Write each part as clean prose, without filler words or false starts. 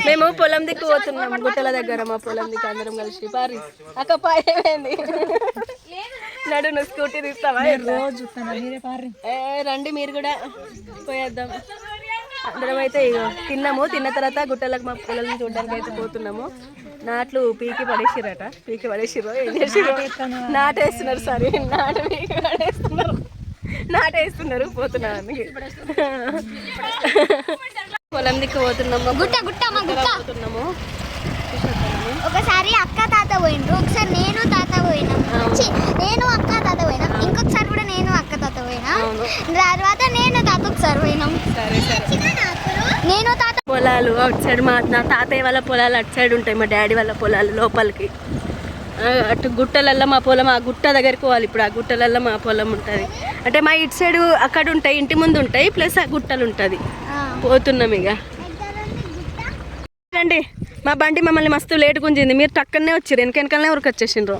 మేము పొలం దిక్కు పోతున్నాం, గుట్టల దగ్గర మా పొలం దిక్కు అందరం కలిసి. పారి అక్క పాయేమైంది నడు, నువ్వు స్కూటీ తీస్తావా? రండి మీరు కూడా పోయేద్దాం. అందరం అయితే ఇగో తిన్నాము, తిన్న తర్వాత గుట్టలకు మా పొలం చూడడానికి అయితే పోతున్నాము. నాట్లు పీకి పడేసిరట, పీకి పడేసిరో ఏం చేసిరో, నాటేస్తున్నారు. సరే నాటు పీకి పడేస్తున్నారు, నాటేస్తున్నారు. పోతున్నాను పొలం దిక్కు పోతున్నాము, పోతున్నాము. ఒకసారి అక్క తాత పోయినరు, ఒకసారి నేను తాత పోయినా, నేను అక్క తాత పోయినా, ఇంకొకసారి కూడా నేను అక్క తాత పోయినా, తర్వాత నేను తాత ఒకసారి పోయినాం. సరే సరే. నేను తాత పొలాలు అటు సైడ్, నా తాతయ్య వాళ్ళ పొలాలు అటు సైడ్ ఉంటాయి, మా డాడీ వాళ్ళ పొలాలు లోపలికి. అటు గుట్టలల్లో మా పొలం, ఆ గుట్ట దగ్గరికి పోవాలి ఇప్పుడు. ఆ గుట్టలల్లో మా పొలం ఉంటుంది. అంటే మా ఇటు సైడ్ అక్కడ ఉంటాయి, ఇంటి ముందు ఉంటాయి, ప్లస్ ఆ గుట్టలు ఉంటుంది. పోతున్నాం ఇక. రండి, మా బండి మమ్మల్ని మస్తు లేట్ గుంజింది. మీరు టక్కనే వచ్చారు, వెనకనే ఊరికి వచ్చేసిండ్రు.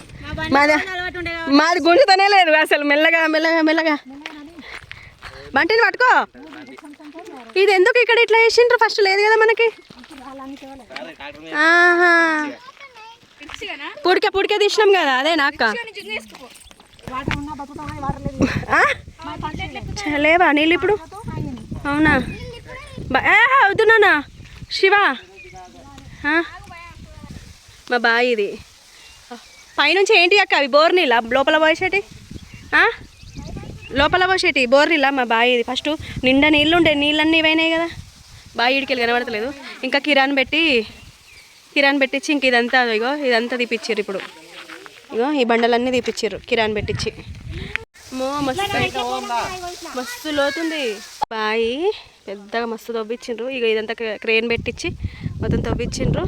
మాది గుంజుతనే లేదు అసలు. మెల్లగా మెల్లగా మెల్లగా బంటిని పట్టుకో. ఇది ఎందుకు ఇక్కడ ఇట్లా వేసిండ్రు? ఫస్ట్ లేదు కదా మనకి. పుడికే తీసినాం కదా, అదేనా అక్క? లేవా నీళ్ళు ఇప్పుడు? అవునా? అవుతున్నానా శివ? మా బావి ఇది. పైనుంచి ఏంటి అక్క అవి? బోర్ నీళ్ళ లోపల పోసేటి, లోపల పోసేటి బోర్ నీళ్ళ. మా బావి ఇది. ఫస్ట్ నిండా నీళ్ళు ఉండే, నీళ్ళన్నీ ఇవైనాయి కదా. బావి ఇడికెళ్ళి కనబడతలేదు. ఇంకా కిరాన్ పెట్టించి ఇంక ఇదంతా ఇగో ఇదంతా తీపిచ్చారు ఇప్పుడు. ఇగో ఈ బండలన్నీ తీపిచ్చారు కిరాన్ పెట్టించి. మస్తు లోతుంది బావి, పెద్దగా మస్తు తవ్వించిండ్రు. ఇక ఇదంతా క్రేన్ పెట్టించి మొత్తం తవ్వించిండ్రు.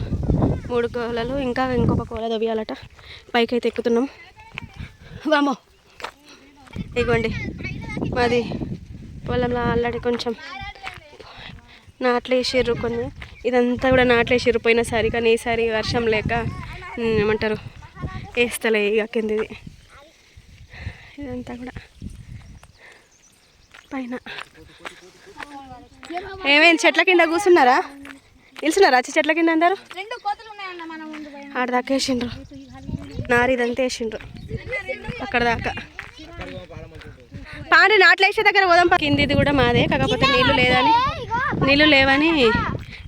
3 కోలలు, ఇంకా ఇంకొక కోల తవ్వియాలట. పైకి అయితే ఎక్కుతున్నాం. వామో ఇగోండి మాది పొలంలో ఆల్రెడీ కొంచెం నాట్లు వేసిర్రు కొన్ని. ఇదంతా కూడా నాట్లు వేసిర్రు పోయినసారి, కానీ ఈసారి వర్షం లేక ఏమంటారు వేస్తలే ఇక కిందిది. ఇదంతా కూడా పైన ఏమైంది? చెట్ల కింద కూర్చున్నారా? తెలుసున్నారా చెట్ల కింద అందరు? ఆడ దాకా వేసిండ్రు నారు, ఇదంతా వేసిండ్రు అక్కడ దాకా. పాండి నాట్లు వేసే దగ్గర పోదాం. కిందిది కూడా మాదే, కాకపోతే నీళ్ళు లేవని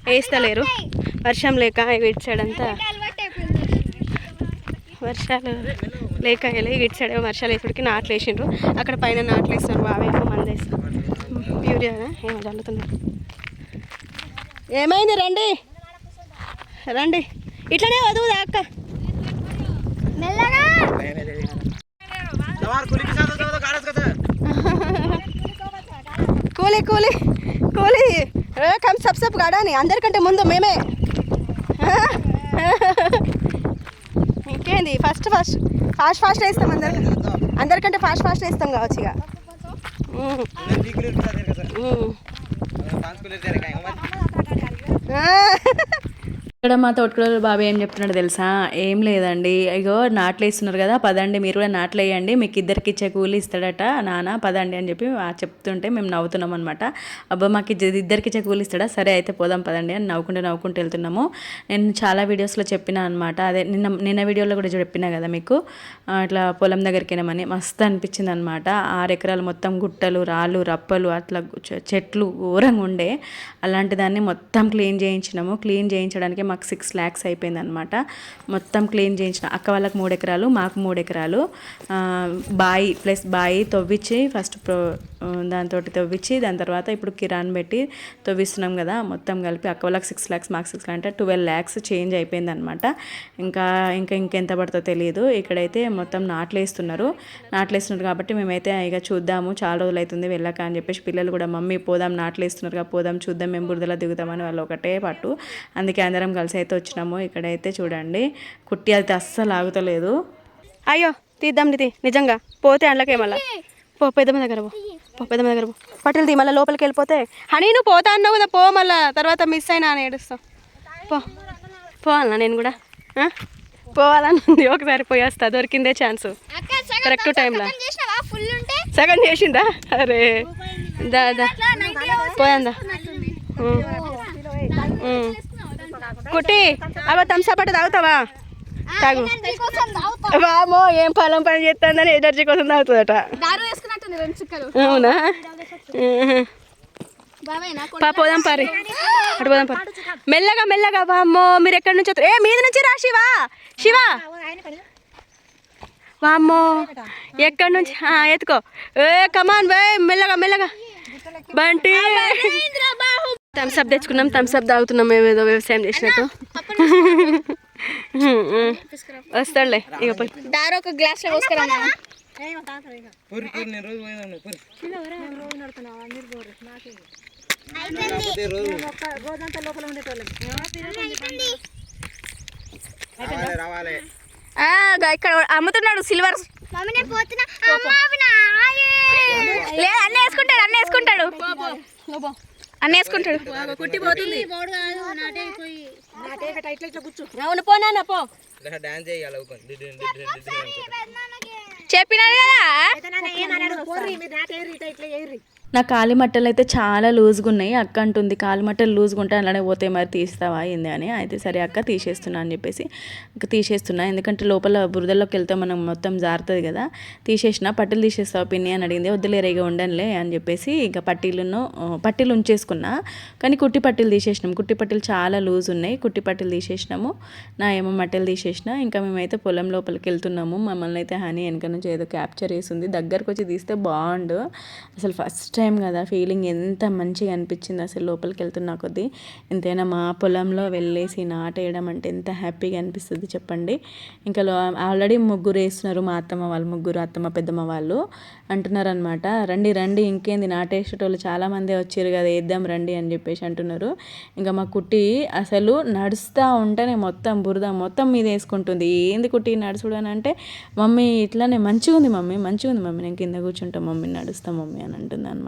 వేస్తలేరు వర్షం లేక. ఇటు సైడ్ అంతా వర్షాలు లేక ఇటు సైడ్ వర్షాలు వేసేటికి నాట్లు వేసిండ్రు. అక్కడ పైన నాట్లు వేస్తారు, బావేమో మంది వేస్తారు, యూరియానా ఏమో చల్లుతున్నారు. ఏమైంది? రండి రండి, ఇట్లనే వదువుదా అక్క. కూలి కూలి కూలి కమ్ సబ్ గాడాని, అందరికంటే ముందు మేమే. ఇంకేంది? ఫాస్ట్ వేస్తాం, అందరికంటే ఫాస్ట్ వేస్తాం కావచ్చు ఇక. ఇక్కడ మా తోటకూర బాబాయ్ ఏం చెప్తున్నాడు తెలుసా? ఏం లేదండి, ఇగో నాట్లు వేస్తున్నారు కదా, పదండి మీరు కూడా నాట్లు వేయండి, మీకు ఇద్దరికి ఇచ్చే కూలి ఇస్తాడట నాన్న, పదండి అని చెప్పి చెప్తుంటే మేము నవ్వుతున్నాం అనమాట. అబ్బా మాకు ఇద్దరికి ఇచ్చే కూలి ఇస్తాడా? సరే అయితే పోదాం పదండి అని నవ్వుకుంటూ వెళ్తున్నాము. నేను చాలా వీడియోస్లో చెప్పినా అనమాట, అదే నిన్న వీడియోలో కూడా చెప్పినా కదా మీకు, ఇట్లా పొలం దగ్గరికి వెళ్ళమని. మస్తు అనిపించింది అనమాట. 6 ఎకరాలు మొత్తం గుట్టలు, రాళ్ళు, రప్పలు, అట్లా చెట్లు ఘోరంగా ఉండే. అలాంటి దాన్ని మొత్తం క్లీన్ చేయించినాము. క్లీన్ చేయించడానికి మాకు 6 lakhs అయిపోయింది అనమాట. మొత్తం క్లీన్ చేయించిన. అక్క వాళ్ళకి 3 ఎకరాలు, మాకు 3 ఎకరాలు. బాయి తవ్వించి ఫస్ట్ దాంతో తవ్వించి దాని తర్వాత ఇప్పుడు కిరాన్ పెట్టి తవ్విస్తున్నాం కదా. మొత్తం కలిపి అక్క వాళ్ళకి 6 lakhs, మాకు 6 lakhs అంటే 12 lakhs చేంజ్ అయిపోయింది అనమాట. ఇంకెంత పడుతుందో తెలియదు. ఇక్కడైతే మొత్తం నాట్లు వేస్తున్నారు కాబట్టి మేమైతే ఇక చూద్దాము, చాలా రోజులు అవుతుంది వెళ్ళాక అని చెప్పేసి పిల్లలు కూడా మమ్మీ పోదాం, నాట్లు వేస్తున్నారుగా పోదాం, చూద్దాం, మేము బురదలో దిగుతామని వాళ్ళు ఒకటే పట్టు. అందుకే అందరం కలిసి అయితే వచ్చినాము. ఇక్కడైతే చూడండి కుట్టి అయితే అస్సలు ఆగుతలేదు. అయ్యో తీద్దాం నిజంగా పోతే అందులోకే మళ్ళీ పెద్దమ్మ దగ్గర పట్టులు తీ, మళ్ళీ లోపలికి వెళ్ళిపోతే. హనీ నువ్వు పోతా అన్నావు కదా, పో, మళ్ళీ తర్వాత మిస్ అయినా అని ఏడుస్తావు. పోవాలన్నా నేను కూడా పోవాలని ఉంది. ఒకసారి పోయేస్తా, దొరికిందే ఛాన్స్ కరెక్ట్ టైంలో. సగం చేసిందా? అరే దా పోయాందా? కుట్టి అవ తంసపట్టు తాగుతావా? తాగు. ఎనర్జీ కోసం తాగుతా. వామో ఏం పొలం పని చేస్తుందని ఎనర్జీ కోసం తాగుతుందట. దారు వేసుకున్నట్టుంది 2 చుక్కలు. అవునా? బావేనా పోదాం పారి, అటు పోదాం పారి. మెల్లగా మెల్లగా. వామ్మో మీరు ఎక్కడి నుంచి వస్తారు? మీద నుంచి రా శివా. శివా వామ్మో ఎక్కడి నుంచి? ఎత్తుకో. కమాన్ వే, మెల్లగా మెల్లగా. బంటి థమ్స్అప్ తెచ్చుకున్నాం, థమ్స్అప్ తాగుతున్నాం మేము ఏదో వ్యవసాయం చేసినట్టు. వస్తాడులే ఇక పోయి. దారు ఒక గ్లాస్ లో పోసుకురా. ఇక్కడ అమ్ముతున్నాడు సిల్వర్. లేదు అన్నీ వేసుకుంటాడు, అన్నీ వేసుకుంటాడు, అన్నీ వేసుకుంటాడు. అవును పోనా పో. చెప్పినాడు కదా. నా కాలి మట్టలు అయితే చాలా లూజ్గా ఉన్నాయి. అక్క అంటుంది కాలి మట్టలు లూజ్గా ఉంటాయి అలానే పోతే మరి తీస్తావా ఏంది అని. అయితే సరే అక్క తీసేస్తున్నా అని చెప్పేసి తీసేస్తున్నా. ఎందుకంటే లోపల బురదలోకి వెళ్తే మనం మొత్తం జారుతుంది కదా. తీసేసిన. పట్టీలు తీసేస్తావా పిన్ని అని అడిగింది. వద్దులేరేగా ఉండనులే అని చెప్పేసి ఇక పట్టీలు ఉంచేసుకున్నా. కానీ కుట్టి పట్టీలు తీసేసినాం. కుట్టి పట్టీలు చాలా లూజ్ ఉన్నాయి. కుట్టి పట్టీలు తీసేసినాము. నా ఏమో మట్టలు తీసేసిన. ఇంకా మేమైతే పొలం లోపలికి వెళ్తున్నాము. మమ్మల్ని అయితే హనీ వెనక నుంచి ఏదో క్యాప్చర్ చేసింది. దగ్గరకు వచ్చి తీస్తే బాగుండు. అసలు ఫస్ట్ టైం కదా, ఫీలింగ్ ఎంత మంచిగా అనిపించింది అసలు. లోపలికి వెళ్తున్నా కొద్దీ ఎంతైనా మా పొలంలో వెళ్ళేసి నాటేయడం అంటే ఎంత హ్యాపీగా అనిపిస్తుంది చెప్పండి. ఇంకా ఆల్రెడీ ముగ్గురు వేస్తున్నారు. మా అత్తమ్మ వాళ్ళు ముగ్గురు, అత్తమ్మ పెద్దమ్మ వాళ్ళు అంటున్నారు అనమాట. రండి రండి ఇంకేంది నాటేసేటోళ్ళు చాలామంది వచ్చారు కదా, వేద్దాం రండి అని చెప్పేసి అంటున్నారు. ఇంకా మా కుట్టి అసలు నడుస్తూ ఉంటేనే మొత్తం బురద మొత్తం మీద వేసుకుంటుంది. ఏంది కుట్టి నడుచుడు అని అంటే, మమ్మీ ఇట్లానే మంచిగా ఉంది మమ్మీ, మంచిగా ఉంది మమ్మీ, నేను కింద కూర్చుంటా మమ్మీ, నడుస్తా మమ్మీ అని అంటుంది అనమాట.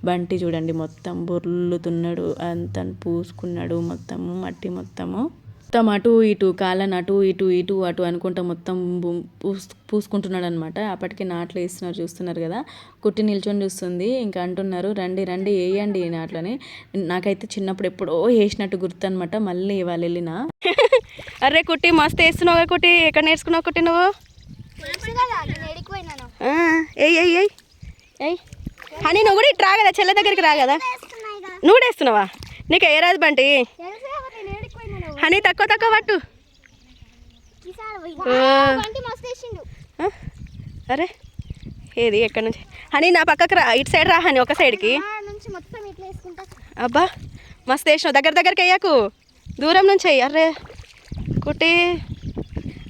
బంటి చూడండి మొత్తం బొర్లుతున్నాడు, అంత పూసుకున్నాడు మొత్తము మట్టి మొత్తము అటు ఇటు కాళ్ళని అటు ఇటు ఇటు అటు అనుకుంటా మొత్తం పూసుకుంటున్నాడు అనమాట. అప్పటికి నాట్లు వేస్తున్నారు చూస్తున్నారు కదా. కుట్టి నిల్చొని చూస్తుంది. ఇంకా అంటున్నారు రండి రండి వేయండి నాట్లని. నాకైతే చిన్నప్పుడు ఎప్పుడో వేసినట్టు గుర్తు అనమాట. మళ్ళీ ఇవాళ వెళ్ళినా. అరే కుట్టి మస్తు వేస్తున్నావు కుట్టి. ఎక్కడ నేర్చుకున్నావు కుట్టి నువ్వు? ఏయ్ అని నువ్వు కూడా ఇటు రా కదా, చెల్ల దగ్గరికి రా కదా. నువ్వు కూడా వేస్తున్నావా? నీకు ఏ రాదు బంటి. హనీ తక్కువ తక్కువ పట్టు. అరే ఏది ఎక్కడి నుంచి? హనీ నా పక్కకు రా, ఇటు సైడ్ రా హనీ, ఒక సైడ్కి. అబ్బా మస్తు వేసినావు. దగ్గరికి వేయకు, దూరం నుంచి అయ్యి. అర్రే కుట్టి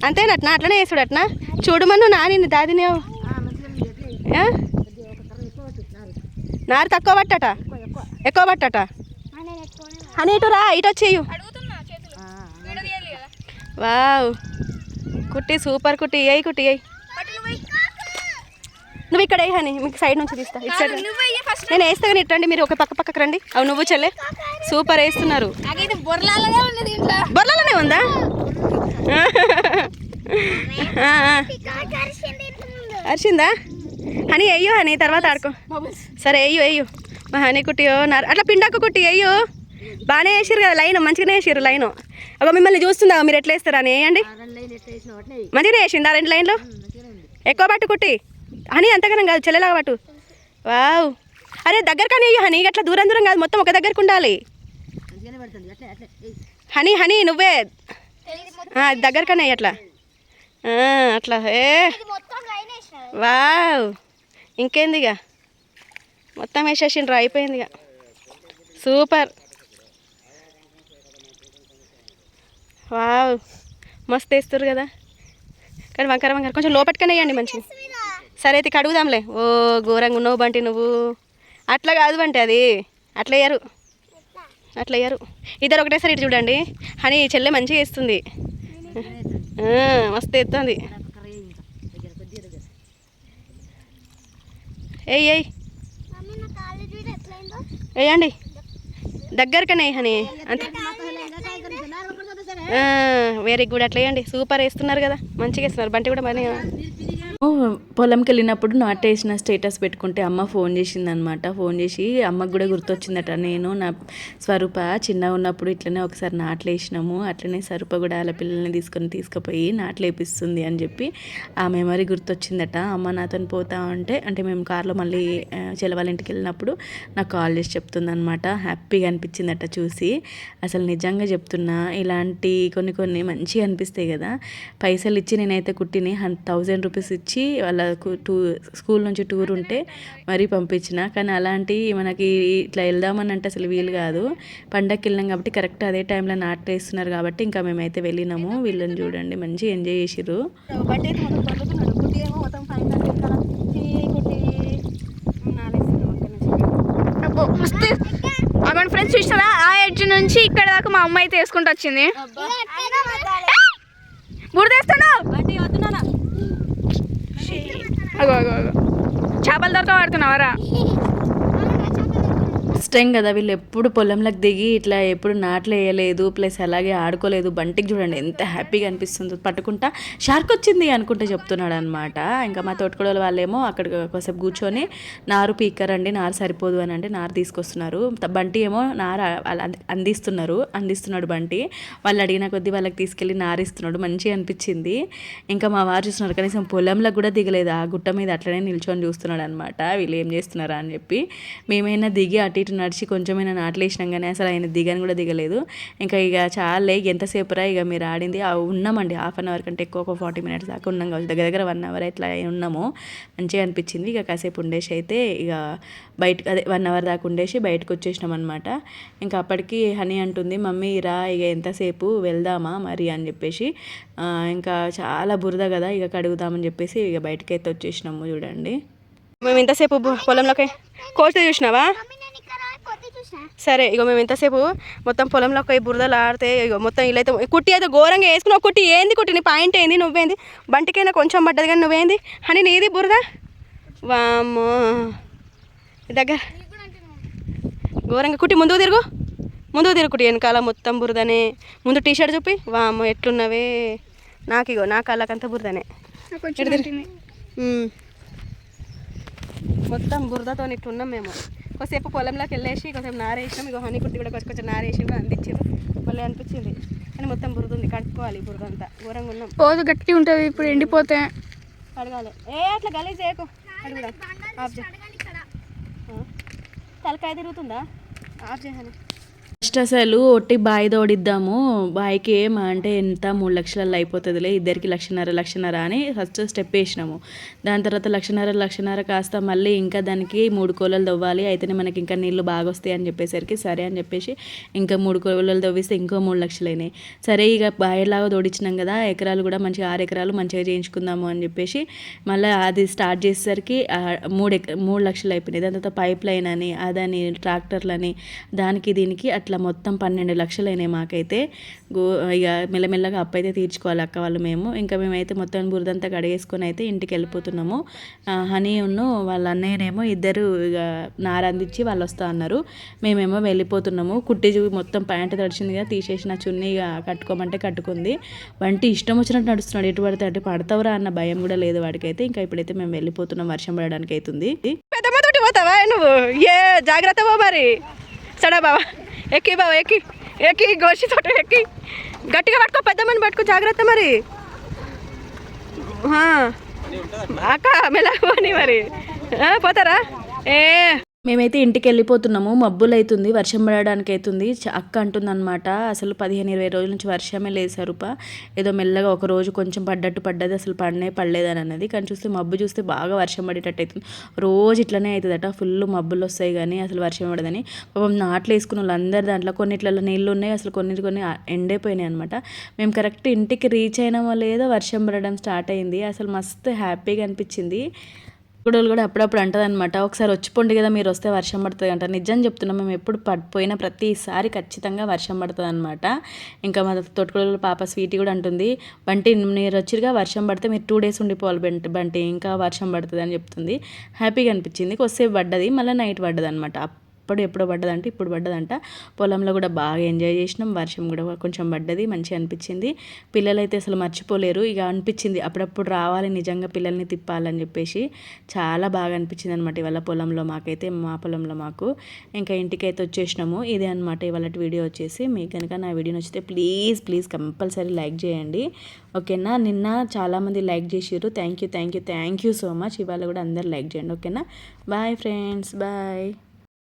అంతేనట్నా? అట్లనే వేసుడు అట్నా? చూడమను నాని దాదినేవు. నారు తక్కువ పట్టట, ఎక్కువ పట్టట. హనీ ఇటు రా, ఇటు వచ్చేయు. వావ్ కుట్టి సూపర్ కుట్టి. అయ్యి కుట్టి అయ్యి. నువ్వు ఇక్కడ హనీ, మీకు సైడ్ నుంచి తీస్తా. ఇటు సైడ్ నేను వేస్తా కానీ ఇట్టండి మీరు ఒక పక్కకు రండి. అవు నువ్వు చెల్లె సూపర్ వేస్తున్నారు. బొర్రలోనే ఉందా? అరిచిందా? హనీ అయ్యో హనీ తర్వాత ఆడుకో. సరే అయ్యో మా హనీ కుట్టియో అట్లా పిండాకు కుట్టి అయ్యో. బాగానే వేసారు కదా లైన్, మంచిగానే వేసారు లైన్. అబ్బా మిమ్మల్ని చూస్తుందా మీరు ఎట్లా వేస్తారా అని. వేయండి మంచిగానే వేసిందా 2 లైన్లు. ఎక్కువ పట్టు కుట్టి హనీ, అంతగానం కాదు చెల్లెలాగా పట్టు. వావ్ అరే దగ్గరకనే అయ్యో హనీ, అట్లా దూరం దూరం కాదు మొత్తం ఒక దగ్గరకు ఉండాలి. హనీ నువ్వే దగ్గరకనే అట్లా అట్లా. వావ్ ఇంకేంది ఇక మొత్తం వేసేసిండ్రు, అయిపోయింది ఇక. సూపర్. వావ్ మస్తు వేస్తారు కదా. కానీ వంకర కొంచెం లోపటికనే వేయండి మంచిగా. సరే అయితే కడుగుదాంలే. ఓ ఘోరంగా ఉన్నావు బంటి నువ్వు. అట్లా కాదు బంటి, అది అట్లా వేయరు, అట్లా వేయరు. ఇద్దరు ఒకటేసారి ఇటు చూడండి. హనీ చెల్లె మంచిగా వేస్తుంది, మస్తు వేస్తుంది. ఏయ్ వేయండి దగ్గరకనే హనీ అంతే. వెరీ గుడ్, అట్లా వేయండి. సూపర్ వేస్తున్నారు కదా, మంచిగా వేస్తున్నారు. బంటి కూడా బాగా పొలంకి వెళ్ళినప్పుడు నాటేసిన స్టేటస్ పెట్టుకుంటే అమ్మ ఫోన్ చేసిందనమాట. ఫోన్ చేసి అమ్మకు కూడా గుర్తొచ్చిందట, నేను నా స్వరూప చిన్నగా ఉన్నప్పుడు ఇట్లనే ఒకసారి నాట్లేసినాము, అట్లనే స్వరూప కూడా వాళ్ళ పిల్లల్ని తీసుకుపోయి నాట్లేపిస్తుంది అని చెప్పి ఆ మెమరీ గుర్తొచ్చిందట. అమ్మ నాతో పోతా అంటే మేము కార్లో మళ్ళీ చెల్లె ఇంటికి వెళ్ళినప్పుడు నాకు కాల్ చేసి చెప్తుందనమాట. హ్యాపీగా అనిపించిందట చూసి. అసలు నిజంగా చెప్తున్నా, ఇలాంటి కొన్ని మంచిగా అనిపిస్తాయి కదా. పైసలు ఇచ్చి నేనైతే కుట్టిని 1000 రూపీస్ ఇచ్చి వాళ్ళకు స్కూల్ నుంచి టూర్ ఉంటే మరీ పంపించిన. కానీ అలాంటి మనకి ఇట్లా వెళ్దామని అంటే అసలు వీలు కాదు. పండగకి వెళ్ళినాం కాబట్టి కరెక్ట్ అదే టైంలో నాటేస్తున్నారు కాబట్టి ఇంకా మేమైతే వెళ్ళినాము. వీళ్ళని చూడండి మంచిగా ఎంజాయ్ చేసిర్రు. అక్కడ ఫ్రెండ్స్ చూస్తారా, ఆ ఎడ్జ్ నుంచి ఇక్కడ దాకా మా అమ్మ అయితే వేసుకుంటూ వచ్చింది. బురదేస్తున్నావు చేపలు దొరక పడుతున్నావరా? ఫస్ట్ టైం కదా వీళ్ళు ఎప్పుడు పొలంలోకి దిగి ఇట్లా ఎప్పుడు నాట్లు వేయలేదు, ప్లస్ అలాగే ఆడుకోలేదు. బంటికి చూడండి ఎంత హ్యాపీగా అనిపిస్తుందో, పట్టుకుంటా షార్క్ వచ్చింది అనుకుంటే చెప్తున్నాడు అనమాట. ఇంకా మా తోటకోడలు వాళ్ళేమో అక్కడ కొంచెం కూర్చొని నారు పీకరండి, నారు సరిపోదు అని అంటే నారు తీసుకొస్తున్నారు. బంటి ఏమో నారు అందిస్తున్నాడు బంటి. వాళ్ళు అడిగిన కొద్దీ వాళ్ళకి తీసుకెళ్ళి నారు ఇస్తున్నాడు. మంచిగా అనిపించింది. ఇంకా మా వారు చూస్తున్నారు, కనీసం పొలంలో కూడా దిగలేదు, ఆ గుట్ట మీద అట్లనే నిల్చొని చూస్తున్నాడు అనమాట వీళ్ళు ఏం చేస్తున్నారా అని చెప్పి. మేమైనా దిగి అటు ఇటు నడిచి కొంచెమైనా నాట్లు వేసినాం కానీ అసలు ఆయన దిగని కూడా దిగలేదు. ఇంకా ఇక చాలే ఎంతసేపురా ఇక మీరు ఆడింది. ఉన్నామండి 1/2 అవర్ కంటే ఎక్కువ, ఒక 40 మినిట్స్ దాకా ఉన్నాం కావచ్చు, దగ్గర 1 అవర్ ఇట్లా ఉన్నాము. మంచిగా అనిపించింది. ఇక కాసేపు ఉండేసి అయితే ఇక బయటకు 1 అవర్ దాకా ఉండేసి బయటకు వచ్చేసినాం అనమాట. ఇంకా అప్పటికి హనీ అంటుంది, మమ్మీ రా ఇక ఎంతసేపు వెళ్దామా మరి అని చెప్పేసి. ఇంకా చాలా బురద కదా ఇక కడుగుదామని చెప్పేసి ఇక బయటకైతే వచ్చేసినాము. చూడండి మేము ఇంతసేపు పొలంలోకి కోస్తే చూసినావా? సరే ఇగో మేము ఇంతసేపు మొత్తం పొలంలోకి పోయి బురదలు ఆడితే ఇగో మొత్తం ఇల్లైతే కుట్టి అయితే ఘోరంగా వేసుకున్నావు. కుట్టి ఏంది కుట్టి, నీ పాయింట్ ఏంది? నువ్వేంది? బంటికైనా కొంచెం పడ్డది కానీ నువ్వేంది అని నీది బురద. వామ్మో దగ్గర ఘోరంగా కుట్టి ముందుకు తిరుగు కుట్టి, వెనకాల మొత్తం బురదనే. ముందు టీషర్ట్ చూపి. వామ్మో ఎట్లున్నవే. నాకు ఇగో నా కాళ్ళకంతా బురదనే, మొత్తం బురదతో ఇట్లున్నాం మేము. కొద్దిసేపు పొలంలోకి వెళ్ళేసి కొంచెం నారేసినాం. ఇక హనీ కుట్టి కూడా కొంచెం నారేసి అందించారు. మళ్ళీ అనిపించింది కానీ మొత్తం బురద ఉంది, కడుక్కోవాలి. బురద అంతా ఘోరంగా ఉన్నాం. పోదు గట్టి ఉంటుంది, ఇప్పుడు ఎండిపోతే కడగాలి. అట్లా గలీజ్ చేయకు, అడుగుదా ఆఫ్ చేయ. తలకాయ తిరుగుతుందా? ఆఫ్ చేయని. ఫస్ట్ అసలు ఒట్టి బావి తోడిద్దాము, బావికి అంటే ఎంత 3 లక్షలలో అయిపోతుందిలే, ఇద్దరికి 1.5 అని ఫస్ట్ స్టెప్ వేసినాము. దాని తర్వాత 1.5 కాస్త మళ్ళీ ఇంకా దానికి 3 కోలలు తవ్వాలి, అయితేనే మనకి ఇంకా నీళ్ళు బాగా వస్తాయి అని చెప్పేసరికి సరే అని చెప్పేసి ఇంకా 3 కోలలు తవ్విస్తే ఇంకో 3 లక్షలు అయినాయి. సరే ఇక బావిలాగా తోడించినాం కదా, ఎకరాలు కూడా మంచిగా 6 ఎకరాలు మంచిగా చేయించుకుందాము అని చెప్పేసి మళ్ళీ అది స్టార్ట్ చేసేసరికి 3 లక్షలు అయిపోయినాయి. దాని తర్వాత పైప్ లైన్ అని అదని ట్రాక్టర్లని దానికి దీనికి అట్లా మొత్తం 12 లక్షలు అయినాయి మాకైతే. ఇక మెల్లమెల్లగా అప్పు అయితే తీర్చుకోవాలి అక్క వాళ్ళు మేము. ఇంకా మేమైతే మొత్తం బురదంతా కడిగేసుకొని అయితే ఇంటికి వెళ్ళిపోతున్నాము. హనీ ఉన్ను వాళ్ళ అన్నయ్యనేమో ఇద్దరు ఇక నారందించి వాళ్ళు వస్తా అన్నారు. మేమేమో వెళ్ళిపోతున్నాము. కుట్టి మొత్తం ప్యాంటు తడిచింది కదా, తీసేసిన చున్నీ ఇక కట్టుకోమంటే కట్టుకుంది. వంటి ఇష్టం వచ్చినట్టు నడుస్తున్నాడు, ఎటు పడితే అటు పడతావురా అన్న భయం కూడా లేదు వాడికైతే. ఇంకా ఇప్పుడైతే మేము వెళ్ళిపోతున్నాం, వర్షం పడడానికి అవుతుంది. పెద్దమ్మతోటి పోతావా నువ్వు? జాగ్రత్త పో మరి. సడా బావా ఎక్కి బావా, ఎక్కి గోషి తోట ఎక్కి గట్టిగా పట్టుకో, పెద్దమ్మని పట్టుకో, జాగ్రత్త మరి. అక్క మెల్లని మరి పోతారా? మేమైతే ఇంటికి వెళ్ళిపోతున్నాము. మబ్బులు అవుతుంది, వర్షం పడడానికి అవుతుంది. అక్క అంటుందన్నమాట, అసలు 15-20 రోజుల నుంచి వర్షమే లేదు స్వరూప, ఏదో మెల్లగా ఒక రోజు కొంచెం పడ్డది, అసలు పడలేదని అన్నది. కానీ చూస్తే మబ్బు చూస్తే బాగా వర్షం పడేటట్టు అవుతుంది. రోజు ఇట్లనే అవుతుందట, ఫుల్ మబ్బులు వస్తాయి కానీ అసలు వర్షం పడదని. పాపం నాట్లు వేసుకున్న వాళ్ళందరి దాంట్లో కొన్నిట్లలో నీళ్ళు ఉన్నాయి, అసలు కొన్ని ఎండిపోయినాయి అనమాట. మేము కరెక్ట్ ఇంటికి రీచ్ అయినామో లేదో వర్షం పడడం స్టార్ట్ అయింది. అసలు మస్తు హ్యాపీగా అనిపించింది. కూడా అప్పుడప్పుడు అంటుంది అనమాట, ఒకసారి వచ్చిపోండి కదా మీరు వస్తే వర్షం పడుతుంది అంట. నిజం చెప్తున్నాం, మేము ఎప్పుడు పోయిన ప్రతిసారి ఖచ్చితంగా వర్షం పడుతుంది అనమాట. ఇంకా మా తోటకూడల పాప స్వీటీ కూడా అంటుంది, బంటి మీరు వచ్చిరుగా వర్షం పడితే మీరు 2 డేస్ ఉండిపోవాలి బంటి, ఇంకా వర్షం పడుతుంది అని చెప్తుంది. హ్యాపీగా అనిపించింది. కొద్దిసేపు పడ్డది, మళ్ళీ నైట్ పడ్డది అనమాట. ఎప్పుడో పడ్డదంటే ఇప్పుడు పడ్డదంట. పొలంలో కూడా బాగా ఎంజాయ్ చేసినాం. వర్షం కూడా కొంచెం పడ్డది, మంచిగా అనిపించింది. పిల్లలైతే అసలు మర్చిపోలేరు. ఇక అనిపించింది అప్పుడప్పుడు రావాలి నిజంగా పిల్లల్ని తిప్పాలని చెప్పేసి. చాలా బాగా అనిపించింది అనమాట ఇవాళ పొలంలో మాకైతే, మా పొలంలో మాకు. ఇంకా ఇంటికైతే వచ్చేసినాము. ఇదే అనమాట ఇవాళ వీడియో వచ్చేసి. మీకు కనుక నా వీడియో నచ్చితే ప్లీజ్ కంపల్సరీ లైక్ చేయండి, ఓకేనా. నిన్న చాలామంది లైక్ చేసారు. Thank you so much. ఇవాళ కూడా అందరు లైక్ చేయండి, ఓకేనా. Bye friends, bye.